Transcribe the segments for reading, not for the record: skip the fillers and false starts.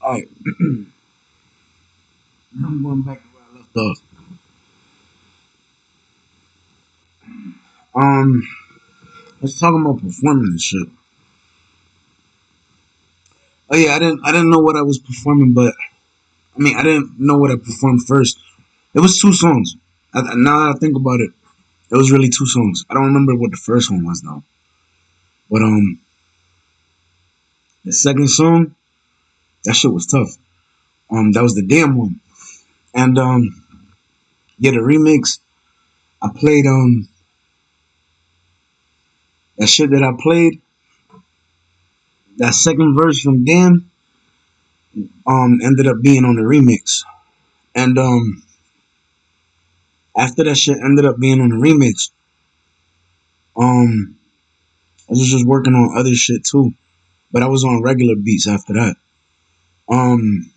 Alright, I'm going back to where I left off. Um, let's talk about performing and shit. Oh yeah, I didn't know what I was performing, but I didn't know what I performed first. It was two songs. Now that I think about it, it was really two songs. I don't remember what the first one was though. But the second song, that shit was tough. That was the damn one, and yeah, the remix. I played that shit that I played. That second verse from Damn ended up being on the remix, and after that shit ended up being on the remix, um, I was just working on other shit too, but I was on regular beats after that. Um,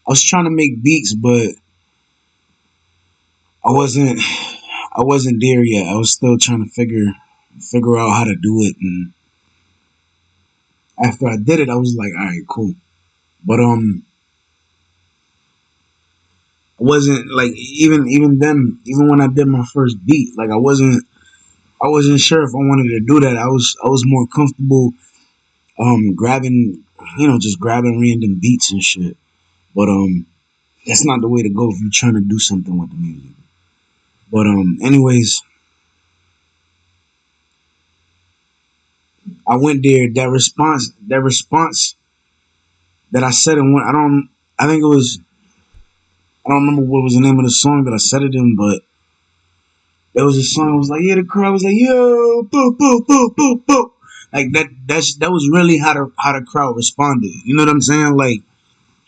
I was trying to make beats, but I wasn't, I wasn't there yet. I was still trying to figure out how to do it, and after I did it, I was like, all right, cool. But I wasn't like even then, even when I did my first beat, like I wasn't sure if I wanted to do that. I was more comfortable grabbing just grabbing random beats and shit. But that's not the way to go if you're trying to do something with the music. But anyways, I went there. That response that I said in one, I think it was, I don't remember what was the name of the song that I said it in, but there was a song. That was like, yeah, the crowd was like, yo, boo, boo, boo, boo, boo. Like that was really how the crowd responded. You know what I'm saying? Like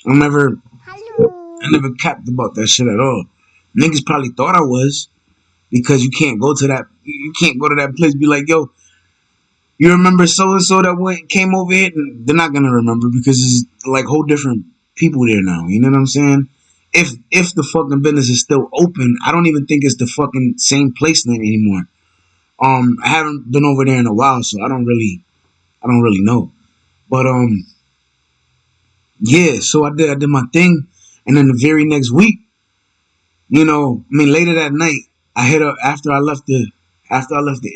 I never I Hello. never capped about that shit at all. Niggas probably thought I was because you can't go to that place and be like, yo, you remember so and so that went came over here? And they're not gonna remember because it's like whole different people there now. You know what I'm saying? If the fucking business is still open, I don't even think it's the fucking same place name anymore. I haven't been over there in a while, so I don't really know. But yeah, so I did my thing, and then the very next week, later that night, I hit up after I left the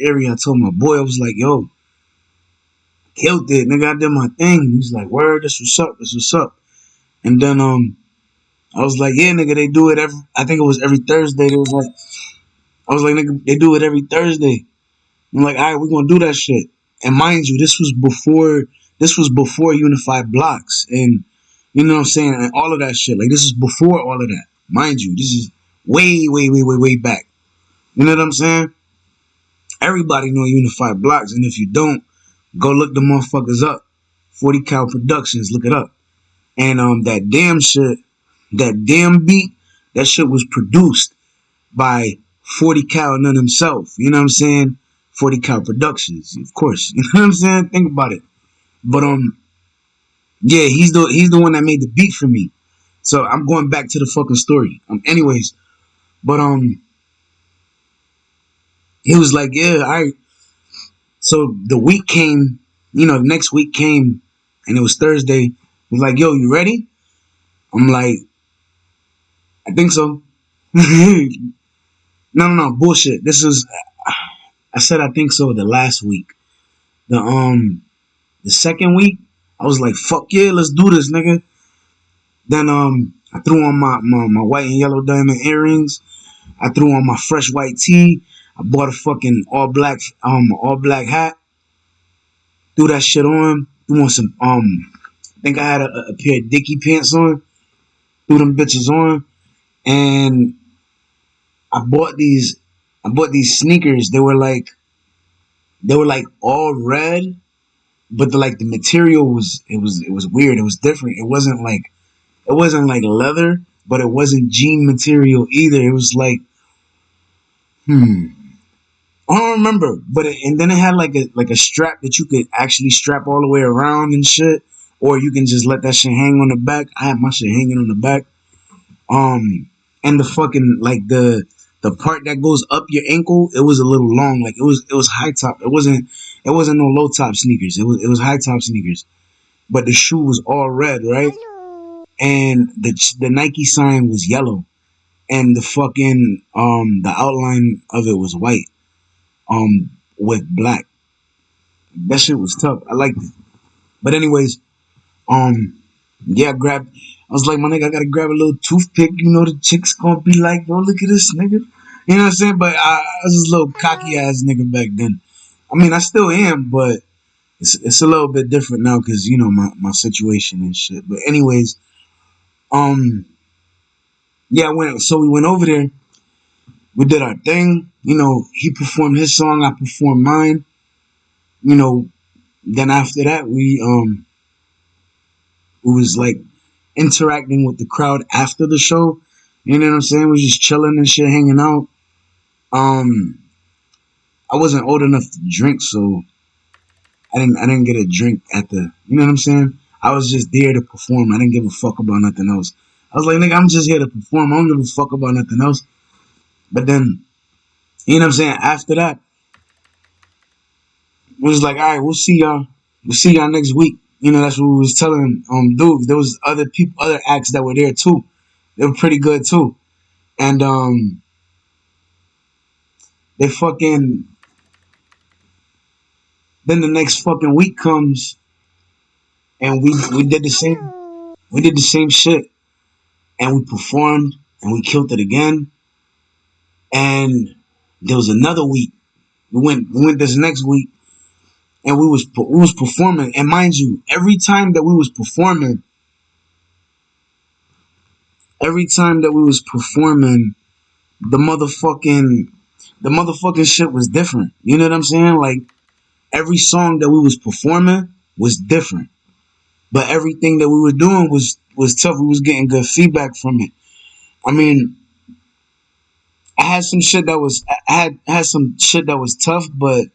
area. I told my boy, I was like, yo, killed it, nigga. I did my thing. He was like, word, this what's up, this what's up. And then I was like, yeah, nigga, they do it every. I think it was every Thursday. I was like, nigga, they do it every Thursday. I'm like, all right, we're gonna do that shit. And mind you, this was before unified blocks, and you know what I'm saying, and all of that shit. Like this is before all of that. Mind you, this is way, way, way, way, way back. You know what I'm saying? Everybody know unified blocks, and if you don't, go look the motherfuckers up. 40 Cal Productions, look it up. And that damn shit, that damn beat, that shit was produced by 40 Cal None himself. You know what I'm saying? 40 Cal Productions, of course. You know what I'm saying? Think about it. But yeah, he's the one that made the beat for me. So I'm going back to the fucking story. Anyways, but he was like, yeah, all right. So the week came, the next week came, and it was Thursday. He was like, yo, you ready? I'm like, I think so. No, no, no, bullshit. I said I think so the last week. The second week, I was like, fuck yeah, let's do this, nigga. Then I threw on my white and yellow diamond earrings. I threw on my fresh white tee. I bought a fucking all black hat. Threw that shit on. Threw on some I think I had a pair of Dickie pants on. Threw them bitches on, and I bought these. I bought these sneakers. They were like all red, but the material was weird. It was different. It wasn't like leather, but it wasn't jean material either. It was like, I don't remember, and then it had like a strap that you could actually strap all the way around and shit, or you can just let that shit hang on the back. I had my shit hanging on the back. And the fucking like the part that goes up your ankle, it was a little long. Like it was high top. It wasn't no low top sneakers. It was high top sneakers. but the shoe was all red, right? And the Nike sign was yellow, and the fucking the outline of it was white, with black. That shit was tough. I liked it. But anyways, um, yeah, I grabbed. I was like, my nigga, I gotta grab a little toothpick. You know, the chick's gonna be like, "Yo, look at this nigga." You know what I'm saying? But I was this little cocky ass nigga back then. I mean, I still am, but it's a little bit different now because you know my situation and shit. But anyways, um, yeah, we went over there. We did our thing. You know, he performed his song, I performed mine. You know, then after that, we was like interacting with the crowd after the show. You know what I'm saying? We was just chilling and shit, hanging out. Um, I wasn't old enough to drink, so I didn't get a drink at the. You know what I'm saying? I was just there to perform. I didn't give a fuck about nothing else. I was like, nigga, I'm just here to perform. I don't give a fuck about nothing else. But then, you know what I'm saying? After that, it was like, all right, we'll see y'all. We'll see y'all next week. You know, that's what we was telling dude. There was other people, other acts that were there too. They were pretty good too. And they fucking then the next fucking week comes and we did the same shit and we performed and we killed it again. And there was another week. We went this next week and we was performing. And mind you, every time that we was performing, the motherfucking shit was different. You know what I'm saying? Like every song that we was performing was different. But everything that we were doing was tough. We was getting good feedback from it. I mean, I had some shit that was tough, but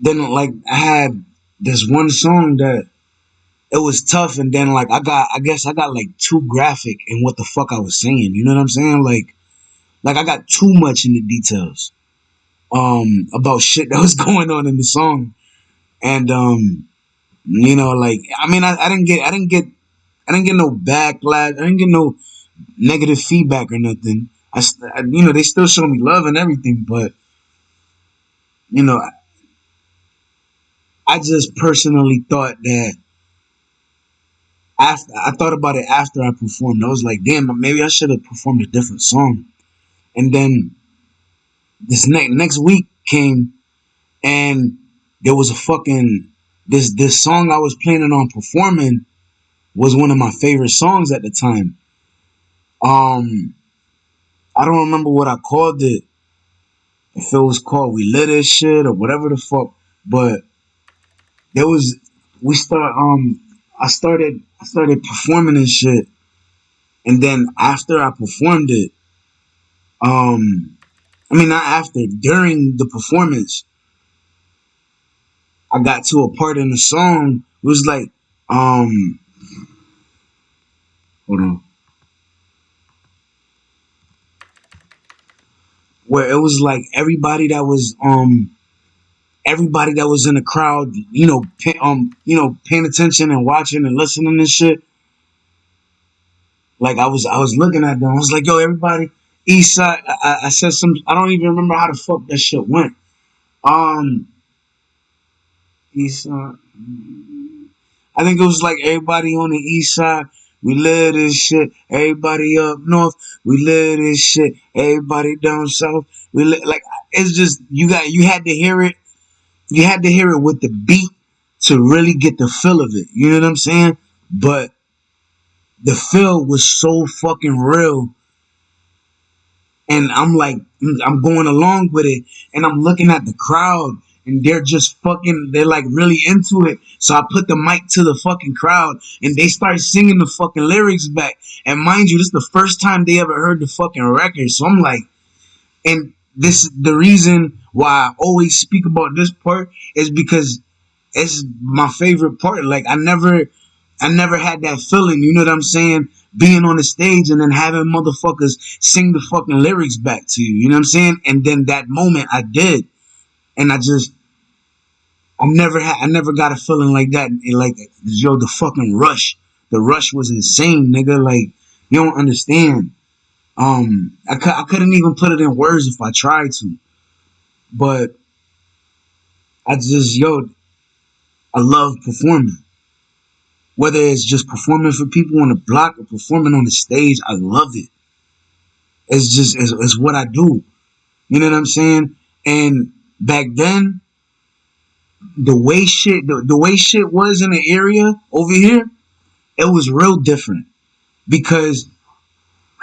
then like I had this one song that it was tough, and then like I guess I got like too graphic in what the fuck I was saying. You know what I'm saying? Like I got too much in the details about shit that was going on in the song, and you know, like I mean, I didn't get no backlash. I didn't get no negative feedback or nothing. You know, they still show me love and everything, but you know, I just personally thought that after I thought about it after I performed, I was like, damn, maybe I should have performed a different song. And then this next week came, and there was a fucking this song I was planning on performing was one of my favorite songs at the time. Um, I don't remember what I called it. If it was called "We Lit This Shit" or whatever the fuck, but there was we start I started performing and shit, and then after I performed it, I mean not after, during the performance, I got to a part in the song. It was like hold on, where it was like everybody that was in the crowd, paying attention and watching and listening and shit. Like I was looking at them. I was like, yo, everybody, East Side. I said some. I don't even remember how the fuck that shit went. Um, East Side. I think it was like everybody on the East Side. We live this shit. Everybody up north. We live this shit. Everybody down south. Like it's just you had to hear it. You had to hear it with the beat to really get the feel of it. You know what I'm saying? But the feel was so fucking real, and I'm like, I'm going along with it, and I'm looking at the crowd, and they're like really into it. So I put the mic to the fucking crowd, and they start singing the fucking lyrics back. And mind you, this is the first time they ever heard the fucking record. So I'm like, and the reason why I always speak about this part is because it's my favorite part. Like I never had that feeling, you know what I'm saying? Being on the stage and then having motherfuckers sing the fucking lyrics back to you, you know what I'm saying? And then that moment I did. And I never got a feeling like that. Like, yo, the rush was insane, nigga. Like, you don't understand. I couldn't even put it in words if I tried to. But I just, yo, I love performing. Whether it's just performing for people on the block or performing on the stage, I love it. It's just, it's what I do. You know what I'm saying? And back then, the way shit was in the area over here, it was real different because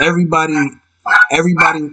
everybody, everybody.